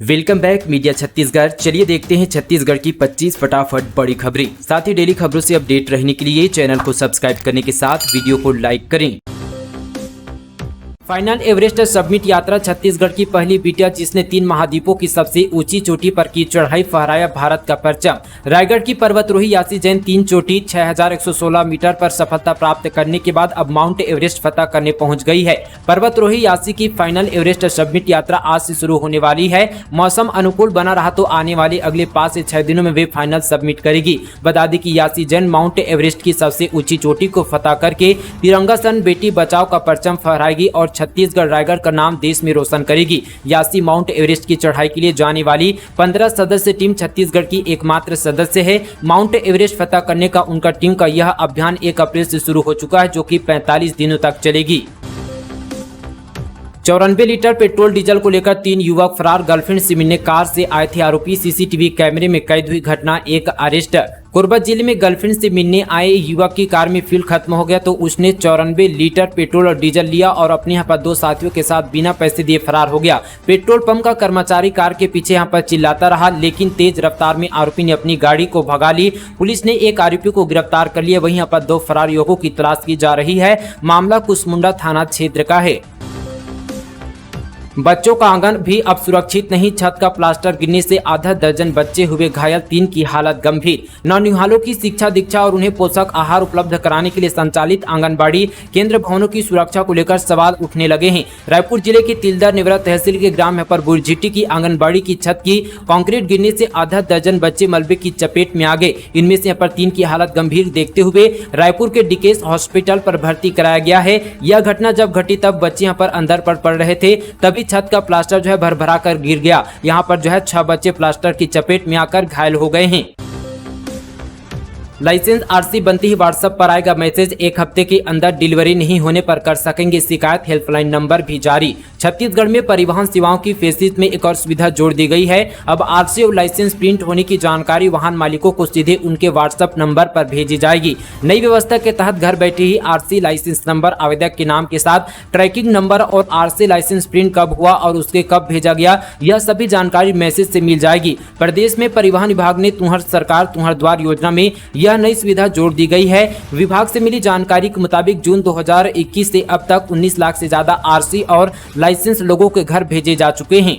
Welcome back media Chhattisgarh. चलिए देखते हैं छत्तीसगढ़ की 25 फटाफट बड़ी खबरें। साथ ही डेली खबरों से अपडेट रहने के लिए चैनल को सब्सक्राइब करने के साथ वीडियो को लाइक करें। फाइनल एवरेस्ट सबमिट यात्रा छत्तीसगढ़ की पहली बिटिया जिसने 3 महाद्वीपों की सबसे ऊंची चोटी पर की चढ़ाई, फहराया भारत का परचम। रायगढ़ की पर्वतरोही यासी जैन 3 चोटी 6116 मीटर पर सफलता प्राप्त करने के बाद अब माउंट एवरेस्ट फतह करने पहुंच गई है। पर्वतरोही यासी की फाइनल एवरेस्ट सबमिट यात्रा आज से शुरू होने वाली है। मौसम अनुकूल बना रहा तो आने वाले अगले 5 से 6 दिनों में वे फाइनल सबमिट करेगी। बता दें कि यासी जैन माउंट एवरेस्ट की सबसे ऊंची चोटी को फतह करके तिरंगा सन बेटी बचाओ का परचम फहराएगी और छत्तीसगढ़ रायगढ़ का नाम देश में रोशन करेगी। यासी माउंट एवरेस्ट की चढ़ाई के लिए जाने वाली 15 सदस्य टीम छत्तीसगढ़ की एकमात्र सदस्य है। माउंट एवरेस्ट फतह करने का उनका टीम का यह अभियान 1 अप्रैल से शुरू हो चुका है, जो कि 45 दिनों तक चलेगी। 94 लीटर पेट्रोल डीजल को लेकर 3 युवक फरार, गर्लफ्रेंड से मिलने कार से आए थे आरोपी, सीसीटीवी कैमरे में कैद हुई घटना, 1 अरेस्ट। कोरबा जिले में गर्लफ्रेंड से मिलने आए युवक की कार में फ्यूल खत्म हो गया तो उसने 94 लीटर पेट्रोल और डीजल लिया और अपने यहाँ पर 2 साथियों के साथ बिना पैसे दिए फरार हो गया। पेट्रोल पंप का कर्मचारी कार के पीछे यहाँ पर चिल्लाता रहा, लेकिन तेज रफ्तार में आरोपी ने अपनी गाड़ी को भगा ली। पुलिस ने 1 आरोपी को गिरफ्तार कर लिया। वहीं यहाँ पर 2 फरार युवकों की तलाश की जा रही है। मामला कुसमुंडा थाना क्षेत्र का है। बच्चों का आंगन भी अब सुरक्षित नहीं, छत का प्लास्टर गिरने से आधा दर्जन बच्चे हुए घायल, 3 की हालत गंभीर। नौनिहालों की शिक्षा दीक्षा और उन्हें पोषक आहार उपलब्ध कराने के लिए संचालित आंगनबाड़ी केंद्र भवनों की सुरक्षा को लेकर सवाल उठने लगे हैं। रायपुर जिले के तिलदा नेवरा तहसील के ग्राम बुरझिट्टी की आंगनबाड़ी की छत की कंक्रीट गिरने से आधा दर्जन बच्चे मलबे की चपेट में आ गए। इनमें से यहाँ पर 3 की हालत गंभीर देखते हुए रायपुर के डीकेएस हॉस्पिटल पर भर्ती कराया गया है। यह घटना जब घटी तब बच्चे यहाँ पर अंदर पड़ रहे थे, तभी छत का प्लास्टर भरभरा कर गिर गया। यहाँ पर 6 बच्चे प्लास्टर की चपेट में आकर घायल हो गए हैं। लाइसेंस आरसी बनते ही व्हाट्सएप पर आएगा मैसेज, 1 हफ्ते के अंदर डिलीवरी नहीं होने पर कर सकेंगे शिकायत, हेल्पलाइन नंबर भी जारी। छत्तीसगढ़ में परिवहन सेवाओं की फेसिस में एक और सुविधा जोड़ दी गई है। अब आरसी और लाइसेंस प्रिंट होने की जानकारी वाहन मालिकों को सीधे उनके व्हाट्सएप नंबर पर भेजी जाएगी। नई व्यवस्था के तहत घर बैठे ही आरसी लाइसेंस नंबर, आवेदक के नाम के साथ ट्रैकिंग नंबर और आरसी लाइसेंस प्रिंट कब हुआ और उसके कब भेजा गया, यह सभी जानकारी मैसेज से मिल जाएगी। प्रदेश में परिवहन विभाग ने तुम्हार सरकार तुम्हार द्वार योजना में यह नई सुविधा जोड़ दी गई है। विभाग से मिली जानकारी के मुताबिक जून 2021 से अब तक 19 लाख से ज्यादा आरसी और लाइसेंस लोगों के घर भेजे जा चुके हैं।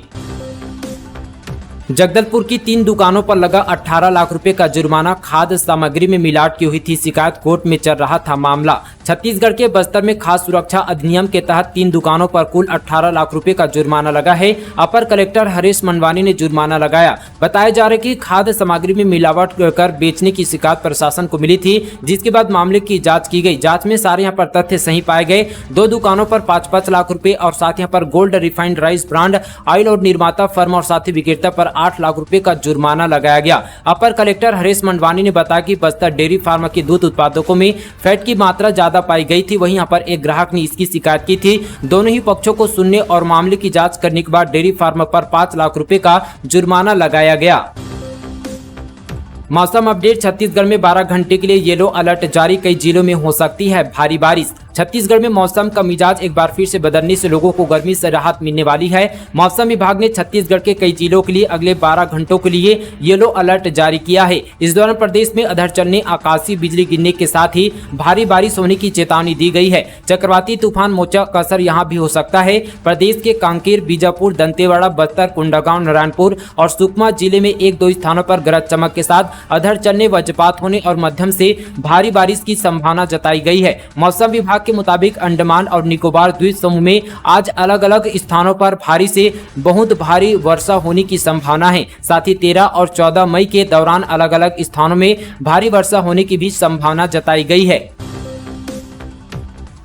जगदलपुर की 3 दुकानों पर लगा 18 लाख रुपए का जुर्माना, खाद्य सामग्री में मिलावट की हुई थी शिकायत, कोर्ट में चल रहा था मामला। छत्तीसगढ़ के बस्तर में खाद्य सुरक्षा अधिनियम के तहत 3 दुकानों पर कुल 18 लाख रुपए का जुर्माना लगा है। अपर कलेक्टर हरीश मनवानी ने जुर्माना लगाया। बताया जा रहा है कि खाद्य सामग्री में मिलावट कर बेचने की शिकायत प्रशासन को मिली थी, जिसके बाद मामले की जाँच की गई। जाँच में सारे यहाँ पर तथ्य सही पाए गए। 2 दुकानों पर 5-5 लाख रुपए और साथ यहाँ पर gold refined rice brand oil और निर्माता फर्म और साथ ही विक्रेता पर 8 लाख रुपए का जुर्माना लगाया गया। अपर कलेक्टर हरीश मनवानी ने बताया कि बस्तर डेयरी फार्म के दूध उत्पादकों में फैट की मात्रा ज्यादा पाई गई थी। वहीं यहाँ पर एक ग्राहक ने इसकी शिकायत की थी। दोनों ही पक्षों को सुनने और मामले की जांच करने के बाद डेयरी फार्म पर 5 लाख रुपए का जुर्माना लगाया गया। मौसम अपडेट, छत्तीसगढ़ में 12 घंटे के लिए येलो अलर्ट जारी, कई जिलों में हो सकती है भारी बारिश। छत्तीसगढ़ में मौसम का मिजाज एक बार फिर से बदलने से लोगों को गर्मी से राहत मिलने वाली है। मौसम विभाग ने छत्तीसगढ़ के कई जिलों के लिए अगले 12 घंटों के लिए येलो अलर्ट जारी किया है। इस दौरान प्रदेश में अधर चलने, आकाशीय बिजली गिरने के साथ ही भारी बारिश होने की चेतावनी दी गई है। चक्रवाती तूफान मोचा का असर यहाँ भी हो सकता है। प्रदेश के कांकेर, बीजापुर, दंतेवाड़ा, बस्तर, कोंडागांव, नारायणपुर और सुकमा जिले में 1-2 स्थानों पर गरज चमक के साथ अधर चलने, वज्रपात होने और मध्यम से भारी बारिश की संभावना जताई गई है। मौसम विभाग के मुताबिक अंडमान और निकोबार द्वीप समूह में आज अलग अलग स्थानों पर भारी से बहुत भारी वर्षा होने की संभावना है। साथ ही 13 और 14 मई के दौरान अलग अलग स्थानों में भारी वर्षा होने की भी संभावना जताई गई है।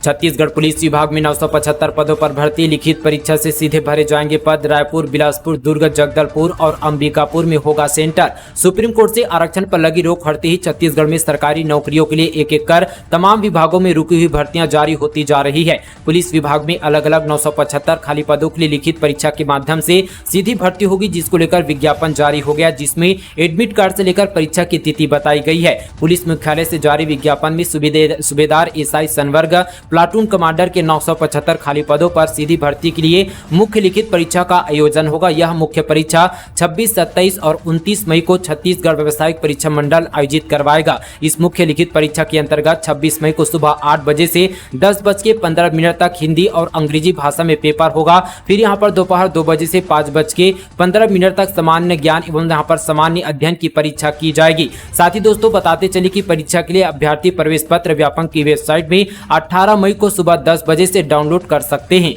छत्तीसगढ़ पुलिस विभाग में 975 पदों पर भर्ती, लिखित परीक्षा से सीधे भरे जाएंगे पद। रायपुर, बिलासपुर, दुर्ग, जगदलपुर और अंबिकापुर में होगा सेंटर। सुप्रीम कोर्ट से आरक्षण पर लगी रोक हटते ही छत्तीसगढ़ में सरकारी नौकरियों के लिए एक-एक कर तमाम विभागों में रुकी हुई भर्तियां जारी होती जा रही है। पुलिस विभाग में अलग अलग 975 खाली पदों के लिए लिखित परीक्षा के माध्यम से सीधी भर्ती होगी, जिसको लेकर विज्ञापन जारी हो गया, जिसमें एडमिट कार्ड से लेकर परीक्षा की तिथि बताई गई है। पुलिस मुख्यालय से जारी विज्ञापन में सूबेदार एसआई संवर्ग, प्लाटून कमांडर के 975 खाली पदों पर सीधी भर्ती के लिए मुख्य लिखित परीक्षा का आयोजन होगा। यह मुख्य परीक्षा 26, 27 और 29 मई को छत्तीसगढ़ व्यावसायिक परीक्षा मंडल आयोजित करवाएगा। इस मुख्य लिखित परीक्षा के अंतर्गत 26 मई को सुबह 8 बजे से 10:15 तक हिंदी और अंग्रेजी भाषा में पेपर होगा। फिर यहाँ पर दोपहर 2 बजे से 5:15 तक सामान्य ज्ञान एवं यहाँ पर सामान्य अध्ययन की परीक्षा की जाएगी। साथ ही दोस्तों बताते चले कि परीक्षा के लिए अभ्यर्थी प्रवेश पत्र व्यापक की वेबसाइट में 18 मई को सुबह 10 बजे से डाउनलोड कर सकते हैं।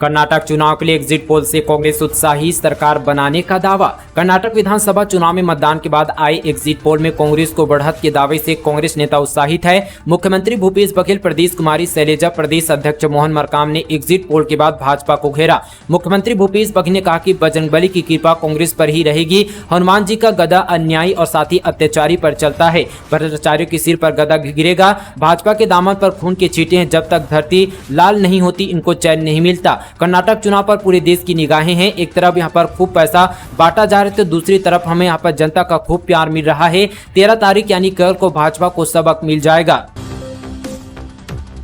कर्नाटक चुनाव के लिए एग्जिट पोल से कांग्रेस उत्साही, सरकार बनाने का दावा। कर्नाटक विधानसभा चुनाव में मतदान के बाद आए एग्जिट पोल में कांग्रेस को बढ़त के दावे से कांग्रेस नेता उत्साहित है। मुख्यमंत्री भूपेश बघेल, प्रदेश कुमारी शैलेजा, प्रदेश अध्यक्ष मोहन मरकाम ने एग्जिट पोल के बाद भाजपा को घेरा। मुख्यमंत्री भूपेश बघेल ने कहा कि बजरंगबली की कृपा कांग्रेस पर ही रहेगी। हनुमान जी का गदा अन्यायी और साथी अत्याचारी पर चलता है, भ्रष्टाचारियों के सिर पर गदा गिरेगा। भाजपा के दामन पर खून के छींटे हैं, जब तक धरती लाल नहीं होती इनको चैन नहीं मिलता। कर्नाटक चुनाव पर पूरे देश की निगाहें हैं। एक तरफ यहाँ पर खूब पैसा बांटा जा रहा है तो दूसरी तरफ हमें यहाँ पर जनता का खूब प्यार मिल रहा है। 13 तारीख यानी कल को भाजपा को सबक मिल जाएगा।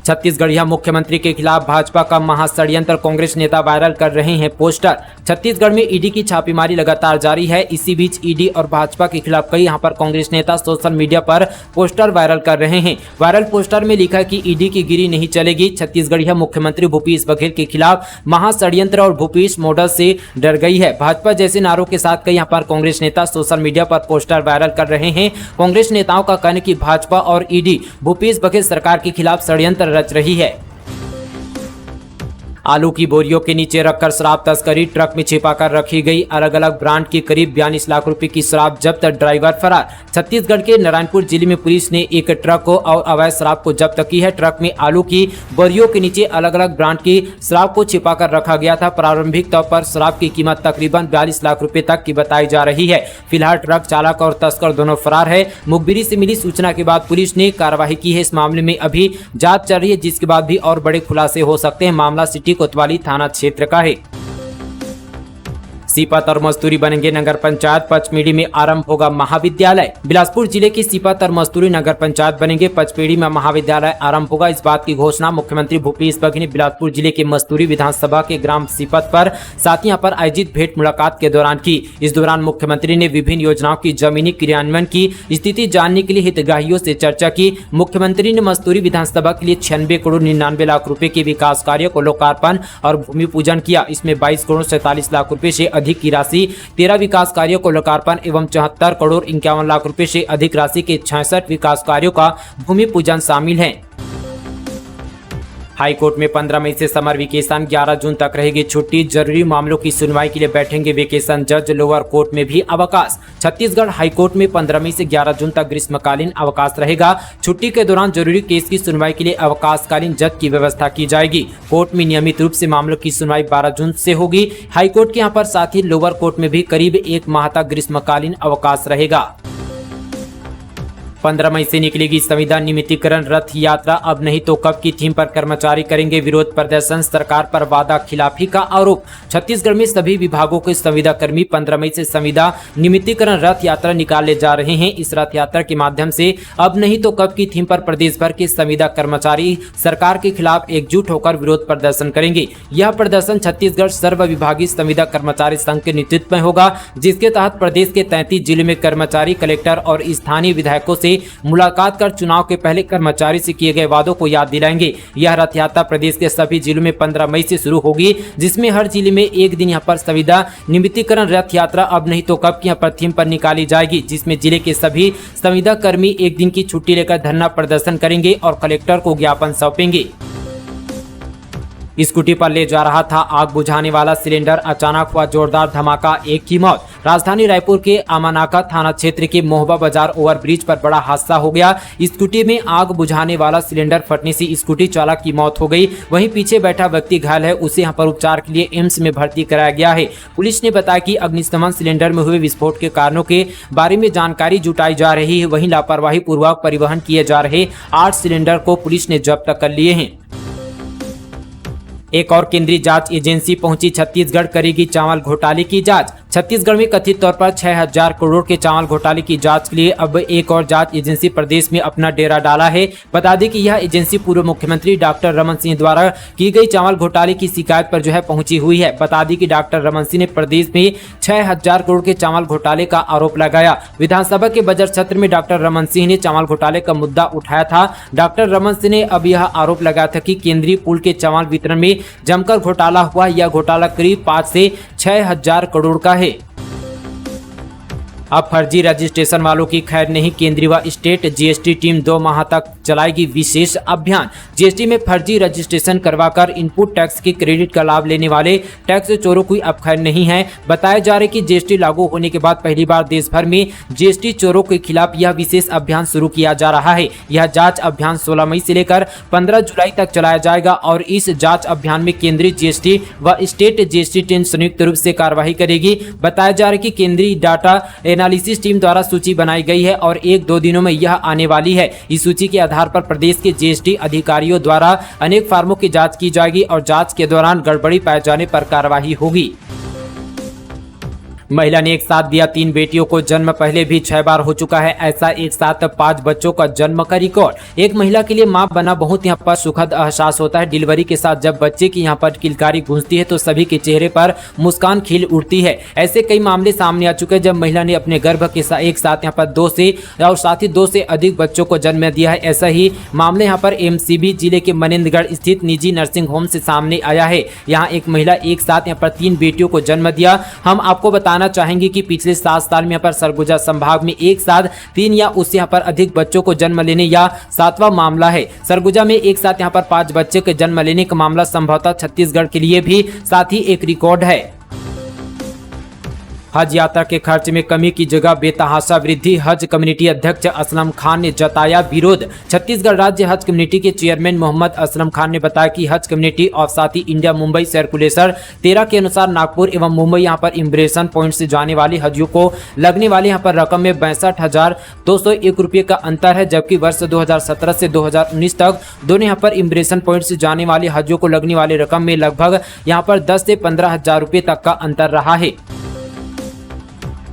छत्तीसगढ़ मुख्यमंत्री के खिलाफ भाजपा का महाषड्यंत्र, कांग्रेस नेता वायरल कर रहे हैं पोस्टर। छत्तीसगढ़ में ईडी की छापेमारी लगातार जारी है। इसी बीच ईडी और भाजपा के खिलाफ कई यहाँ पर कांग्रेस नेता सोशल मीडिया पर पोस्टर वायरल कर रहे हैं। वायरल पोस्टर में लिखा है कि ईडी की गिरी नहीं चलेगी। छत्तीसगढ़ मुख्यमंत्री भूपेश बघेल के खिलाफ महाषड्यंत्र और भूपेश मॉडल से डर गई है। भाजपा जैसे नारों के साथ कई यहाँ पर कांग्रेस नेता सोशल मीडिया पर पोस्टर वायरल कर रहे हैं। कांग्रेस नेताओं का कहना है कि भाजपा और ईडी भूपेश बघेल सरकार के खिलाफ षड्यंत्र रच रही है। आलू की बोरियों के नीचे रखकर शराब तस्करी, ट्रक में छिपाकर रखी गई। अलग अलग ब्रांड की करीब 42 लाख रुपए की शराब जब्त, ड्राइवर फरार। छत्तीसगढ़ के नारायणपुर जिले में पुलिस ने एक ट्रक को और अवैध शराब को जब्त की है। ट्रक में आलू की बोरियों के नीचे अलग अलग ब्रांड की शराब को छिपाकर रखा गया था। प्रारंभिक तौर पर शराब की कीमत तकरीबन 42 लाख रुपए तक की बताई जा रही है। फिलहाल ट्रक चालक और तस्कर दोनों फरार है। मुखबिरी से मिली सूचना के बाद पुलिस ने कार्रवाई की है। इस मामले में अभी जांच चल रही है, जिसके बाद भी और बड़े खुलासे हो सकते हैं। मामला सिटी कोतवाली थाना क्षेत्र का है। सीपत और मस्तूरी बनेंगे नगर पंचायत, पचपेड़ी में आरंभ होगा महाविद्यालय। बिलासपुर जिले की सीपत और मस्तूरी नगर पंचायत बनेंगे, पचपेड़ी में महाविद्यालय आरंभ होगा। इस बात की घोषणा मुख्यमंत्री भूपेश बघेल ने बिलासपुर जिले के मस्तूरी विधानसभा के ग्राम सीपत पर साथ ही यहाँ पर आयोजित भेंट मुलाकात के दौरान की। इस दौरान मुख्यमंत्री ने विभिन्न योजनाओं की जमीनी क्रियान्वयन की स्थिति जानने के लिए हितग्राहियों से चर्चा की। मुख्यमंत्री ने मस्तूरी विधानसभा के लिए 96 करोड़ 99 लाख रुपए के विकास कार्यों को लोकार्पण और भूमि पूजन किया। इसमें 22 करोड़ 47 लाख रुपए से अधिक की राशि 13 विकास कार्यों को लोकार्पण एवं 74 करोड़ 51 लाख रुपए से अधिक राशि के 66 विकास कार्यों का भूमि पूजन शामिल है। हाईकोर्ट में 15 मई से समर वेकेशन, 11 जून तक रहेगी छुट्टी। जरूरी मामलों की सुनवाई के लिए बैठेंगे वेकेशन जज। लोअर कोर्ट में भी अवकाश। छत्तीसगढ़ हाईकोर्ट में 15 मई से 11 जून तक ग्रीष्मकालीन अवकाश रहेगा। छुट्टी के दौरान जरूरी केस की सुनवाई के लिए अवकाशकालीन जज की व्यवस्था की जाएगी। कोर्ट में नियमित रूप से मामलों की सुनवाई 12 जून से होगी। हाईकोर्ट के यहाँ पर साथ ही लोअर कोर्ट में भी करीब 1 माह तक ग्रीष्मकालीन अवकाश रहेगा। 15 मई से निकलेगी संविदा नियमितीकरण रथ यात्रा। अब नहीं तो कब की थीम पर कर्मचारी करेंगे विरोध प्रदर्शन, सरकार पर वादा खिलाफी का आरोप। छत्तीसगढ़ में सभी विभागों के संविदा कर्मी 15 मई से संविदा नियमितीकरण रथ यात्रा निकाले जा रहे हैं। इस रथ यात्रा के माध्यम से अब नहीं तो कब की थीम पर प्रदेश भर के संविदा कर्मचारी सरकार के खिलाफ एकजुट होकर विरोध प्रदर्शन करेंगे। यह प्रदर्शन छत्तीसगढ़ सर्व विभागीय संविदा कर्मचारी संघ के नेतृत्व में होगा, जिसके तहत प्रदेश के 33 जिले में कर्मचारी, कलेक्टर और स्थानीय विधायकों से मुलाकात कर चुनाव के पहले कर्मचारी से किए गए वादों को याद दिलाएंगे। यह रथ यात्रा प्रदेश के सभी जिलों में 15 मई से शुरू होगी, जिसमें हर जिले में एक दिन यहाँ पर संविदा नियमितीकरण रथ यात्रा अब नहीं तो कब की यहाँ पर थीम पर निकाली जाएगी, जिसमें जिले के सभी संविदा कर्मी एक दिन की छुट्टी लेकर धरना प्रदर्शन करेंगे और कलेक्टर को ज्ञापन सौंपेंगे। स्कूटी पर ले जा रहा था आग बुझाने वाला सिलेंडर, अचानक हुआ जोरदार धमाका, एक की मौत। राजधानी रायपुर के अमानाका थाना क्षेत्र के मोहबा बाजार ओवरब्रिज पर बड़ा हादसा हो गया। स्कूटी में आग बुझाने वाला सिलेंडर फटने से स्कूटी चालक की मौत हो गई। वहीं पीछे बैठा व्यक्ति घायल है, उसे यहाँ पर उपचार के लिए एम्स में भर्ती कराया गया है। पुलिस ने बताया कि अग्निशमन सिलेंडर में हुए विस्फोट के कारणों के बारे में जानकारी जुटाई जा रही है। वहीं लापरवाही पूर्वक परिवहन किए जा रहे 8 सिलेंडर को पुलिस ने जब्त कर लिए हैं। एक और केंद्रीय जांच एजेंसी पहुंची छत्तीसगढ़, करेगी चावल घोटाले की जांच। छत्तीसगढ़ में कथित तौर पर 6000 करोड़ के चावल घोटाले की जांच के लिए अब एक और जांच एजेंसी प्रदेश में अपना डेरा डाला है। बता दें कि यह एजेंसी पूर्व मुख्यमंत्री डॉक्टर रमन सिंह द्वारा की गई चावल घोटाले की शिकायत पर पहुंची हुई है। बता दें कि डॉक्टर रमन सिंह ने प्रदेश में 6000 करोड़ के चावल घोटाले का आरोप लगाया। विधानसभा के बजट सत्र में डॉक्टर रमन सिंह ने चावल घोटाले का मुद्दा उठाया था। डॉक्टर रमन सिंह ने अब यह आरोप लगाया था कि केंद्रीय पूल के चावल वितरण में जमकर घोटाला हुआ। यह घोटाला करीब 5 से 6000 करोड़ का है। अब फर्जी रजिस्ट्रेशन वालों की खैर नहीं, केंद्रीय व स्टेट जीएसटी टीम 2 माह तक चलाएगी विशेष अभियान। जीएसटी में फर्जी रजिस्ट्रेशन करवाकर इनपुट टैक्स के क्रेडिट का लाभ लेने वाले टैक्स चोरों की अब खैर नहीं है। बताया जा रहा है कि जीएसटी लागू होने के बाद पहली बार देश भर में जीएसटी चोरों के खिलाफ यह विशेष अभियान शुरू किया जा रहा है। यह जाँच अभियान 16 मई से लेकर 15 जुलाई तक चलाया जाएगा और इस जाँच अभियान में केंद्रीय जीएसटी व स्टेट जीएसटी टीम संयुक्त रूप से कार्यवाही करेगी। बताया जा रहा है कि केंद्रीय डाटा एनालिसिस टीम द्वारा सूची बनाई गई है और 1-2 दिनों में यह आने वाली है। इस सूची के आधार पर प्रदेश के जीएसटी अधिकारियों द्वारा अनेक फार्मों की जांच की जाएगी और जांच के दौरान गड़बड़ी पाए जाने पर कार्रवाई होगी। महिला ने एक साथ दिया 3 बेटियों को जन्म, पहले भी 6 बार हो चुका है ऐसा एक साथ 5 बच्चों का जन्म का रिकॉर्ड। एक महिला के लिए मां बना बहुत यहाँ पर सुखद एहसास होता है। डिलीवरी के साथ जब बच्चे की यहाँ पर किलकारी गूंजती है तो सभी के चेहरे पर मुस्कान खिल उठती है। ऐसे कई मामले सामने आ चुके हैं जब महिला ने अपने गर्भ के साथ एक साथ यहाँ पर 2 से और साथ ही 2 से अधिक बच्चों को जन्म दिया है। ऐसा ही मामले यहाँ पर एमसीबी जिले के मनेन्द्रगढ़ स्थित निजी नर्सिंग होम से सामने आया है। यहाँ एक महिला एक साथ यहाँ पर 3 बेटियों को जन्म दिया। हम आपको बताना चाहेंगे कि पिछले 7 साल में यहाँ पर सरगुजा संभाग में एक साथ 3 या उससे यहाँ पर अधिक बच्चों को जन्म लेने या 7वां मामला है। सरगुजा में एक साथ यहाँ पर 5 बच्चे के जन्म लेने का मामला संभवतः छत्तीसगढ़ के लिए भी साथ ही एक रिकॉर्ड है। हज यात्रा के खर्च में कमी की जगह बेतहाशा वृद्धि, हज कमेटी अध्यक्ष असलम खान ने जताया विरोध। छत्तीसगढ़ राज्य हज कमेटी के चेयरमैन मोहम्मद असलम खान ने बताया कि हज कमेटी और साथ ही इंडिया मुंबई सर्कुलेशन 13 के अनुसार नागपुर एवं मुंबई यहाँ पर इम्प्रेशन पॉइंट से जाने वाले हजियों को लगने वाले यहाँ पर रकम में 62,201 रुपये का अंतर है, जबकि वर्ष 2017 से 2019 तक दोनों यहाँ पर इम्प्रेशन पॉइंट से जाने वाले हजियों को लगने वाले रकम में लगभग यहाँ पर 10 से 15,000 रुपये तक का अंतर रहा है।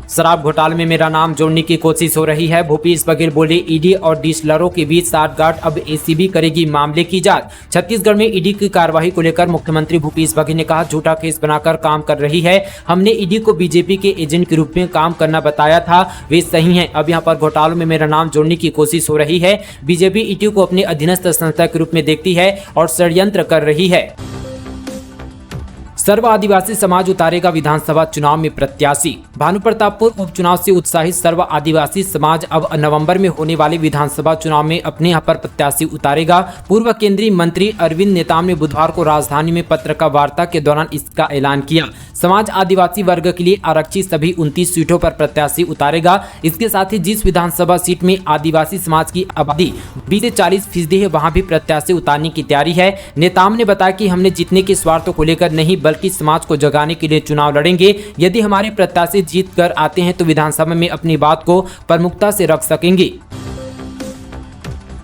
शराब घोटाले में मेरा नाम जोड़ने की कोशिश हो रही है, भूपेश बघेल बोले। ईडी और डीलरों के बीच साठगांठ, अब एसीबी करेगी मामले की जांच। छत्तीसगढ़ में ईडी की कार्रवाई को लेकर मुख्यमंत्री भूपेश बघेल ने कहा, झूठा केस बनाकर काम कर रही है। हमने ईडी को बीजेपी के एजेंट के रूप में काम करना बताया था, वे सही है। अब यहाँ पर घोटालों में मेरा नाम जोड़ने की कोशिश हो रही है। बीजेपी ईडी को अपने अधीनस्थ संस्था के रूप में देखती है और षड्यंत्र कर रही है। सर्व आदिवासी समाज उतारेगा विधानसभा चुनाव में प्रत्याशी। भानुप्रतापपुर उपचुनाव से उत्साहित सर्व आदिवासी समाज अब नवंबर में होने वाले विधानसभा चुनाव में अपने यहाँ पर प्रत्याशी उतारेगा। पूर्व केंद्रीय मंत्री अरविंद नेताम ने बुधवार को राजधानी में पत्रकार वार्ता के दौरान इसका ऐलान किया। समाज आदिवासी वर्ग के लिए आरक्षित सभी 29 सीटों पर प्रत्याशी उतारेगा। इसके साथ ही जिस विधानसभा सीट में आदिवासी समाज की आबादी 20 से 40% है, वहां भी प्रत्याशी उतारने की तैयारी है। नेताम ने बताया कि हमने जीतने के स्वार्थों को लेकर नहीं बल्कि समाज को जगाने के लिए चुनाव लड़ेंगे। यदि हमारे प्रत्याशी जीत कर आते हैं तो विधानसभा में अपनी बात को प्रमुखता से रख सकेंगे।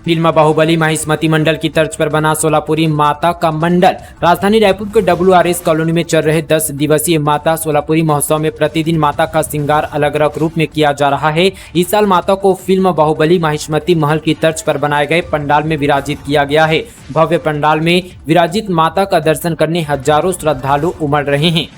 फिल्म बाहुबली महिष्मती मंडल की तर्ज पर बना सोलापुरी माता का मंडल। राजधानी रायपुर के WRS कॉलोनी में चल रहे 10 दिवसीय माता सोलापुरी महोत्सव में प्रतिदिन माता का श्रृंगार अलग अलग रूप में किया जा रहा है। इस साल माता को फिल्म बाहुबली महिष्मती महल की तर्ज पर बनाए गए पंडाल में विराजित किया गया है। भव्य पंडाल में विराजित माता का दर्शन करने हजारों श्रद्धालु उमड़ रहे हैं।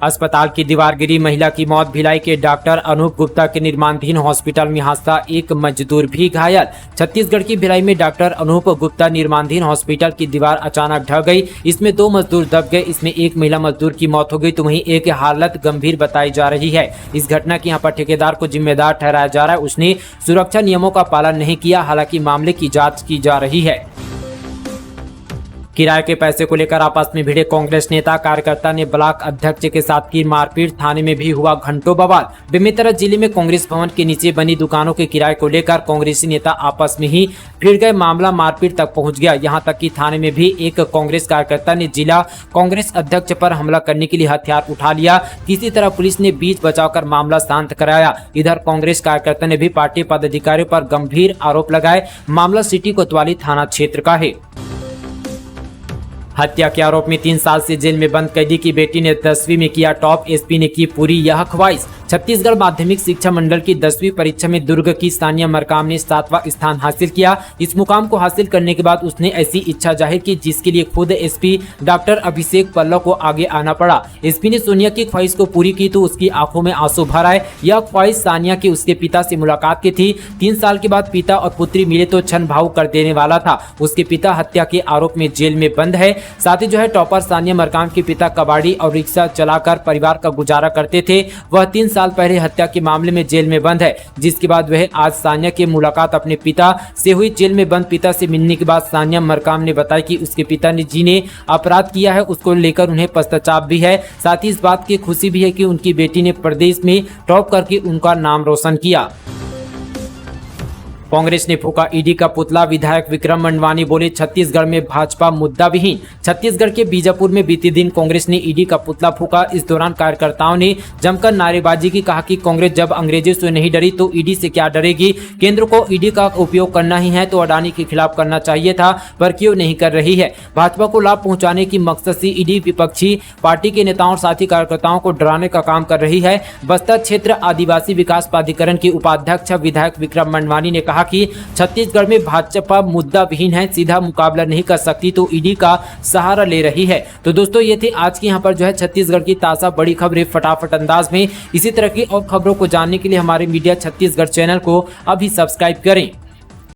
अस्पताल की दीवार गिरी, महिला की मौत। भिलाई के डॉक्टर अनूप गुप्ता के निर्माणाधीन हॉस्पिटल में हादसा, एक मजदूर भी घायल। छत्तीसगढ़ की भिलाई में डॉक्टर अनूप गुप्ता निर्माणाधीन हॉस्पिटल की दीवार अचानक ढह गई। इसमें 2 मजदूर दब गए। इसमें एक महिला मजदूर की मौत हो गई तो वहीं एक हालत गंभीर बताई जा रही है। इस घटना के यहाँ पर ठेकेदार को जिम्मेदार ठहराया जा रहा है। उसने सुरक्षा नियमों का पालन नहीं किया। हालांकि मामले की जाँच की जा रही है। किराए के पैसे को लेकर आपस में भिड़े कांग्रेस नेता कार्यकर्ता ने ब्लॉक अध्यक्ष के साथ की मारपीट, थाने में भी हुआ घंटों बवाल। बेमेतरा जिले में कांग्रेस भवन के नीचे बनी दुकानों के किराए को लेकर कांग्रेसी नेता आपस में ही भिड़ गए। मामला मारपीट तक पहुंच गया। यहां तक कि थाने में भी एक कांग्रेस कार्यकर्ता ने जिला कांग्रेस अध्यक्ष पर हमला करने के लिए हथियार उठा लिया। किसी तरह पुलिस ने बीच बचाव कर मामला शांत कराया। इधर कांग्रेस कार्यकर्ता ने भी पार्टी पदाधिकारियों पर गंभीर आरोप लगाए। मामला सिटी कोतवाली थाना क्षेत्र का है। हत्या के आरोप में 3 साल से जेल में बंद कैदी की बेटी ने 10वीं में किया टॉप, एसपी ने की पूरी यह ख्वाहिश। छत्तीसगढ़ माध्यमिक शिक्षा मंडल की 10वीं परीक्षा में दुर्ग की सानिया मरकाम ने 7वां स्थान हासिल किया। इस मुकाम को हासिल करने के बाद उसने ऐसी इच्छा जाहिर की जिसके लिए खुद एसपी डॉक्टर अभिषेक पल्लव को आगे आना पड़ा। एसपी ने सोनिया की ख्वाहिश को पूरी की तो उसकी आंखों में आंसू भर आए। यह ख्वाहिश सानिया की उसके पिता से मुलाकात की थी। 3 साल के बाद पिता और पुत्री मिले तो क्षण भावुक कर देने वाला था। उसके पिता हत्या के आरोप में जेल में बंद है। साथ ही जो है टॉपर सानिया मरकाम के पिता कबाड़ी और रिक्शा चलाकर परिवार का गुजारा करते थे। वह 3 साल पहले हत्या के मामले में जेल में बंद है, जिसके बाद वह आज सानिया की मुलाकात अपने पिता से हुई। जेल में बंद पिता से मिलने के बाद सानिया मरकाम ने बताया कि उसके पिता ने जिन्हें अपराध किया है उसको लेकर उन्हें पश्चाताप भी है। साथ ही इस बात की खुशी भी है कि उनकी बेटी ने प्रदेश में टॉप करके उनका नाम रोशन किया। कांग्रेस ने फूका ईडी का पुतला, विधायक विक्रम मंडवानी बोले छत्तीसगढ़ में भाजपा मुद्दा विहीन। छत्तीसगढ़ के बीजापुर में बीते दिन कांग्रेस ने ईडी का पुतला फूका। इस दौरान कार्यकर्ताओं ने जमकर नारेबाजी की। कहा कि कांग्रेस जब अंग्रेजों से नहीं डरी तो ईडी से क्या डरेगी। केंद्र को ईडी का उपयोग करना ही है तो अडानी के खिलाफ करना चाहिए था, पर क्यों नहीं कर रही है। भाजपा को लाभ पहुंचाने की मकसद से ईडी विपक्षी पार्टी के नेताओं और साथी कार्यकर्ताओं को डराने का काम कर रही है। बस्तर क्षेत्र आदिवासी विकास प्राधिकरण के उपाध्यक्ष विधायक विक्रम मंडवानी ने कहा कि छत्तीसगढ़ में भाजपा मुद्दा विहीन है, सीधा मुकाबला नहीं कर सकती तो ईडी का सहारा ले रही है। तो दोस्तों ये थी आज की यहाँ पर जो है छत्तीसगढ़ की ताजा बड़ी खबरें फटाफट अंदाज में। इसी तरह की और खबरों को जानने के लिए हमारे मीडिया छत्तीसगढ़ चैनल को अभी सब्सक्राइब करें।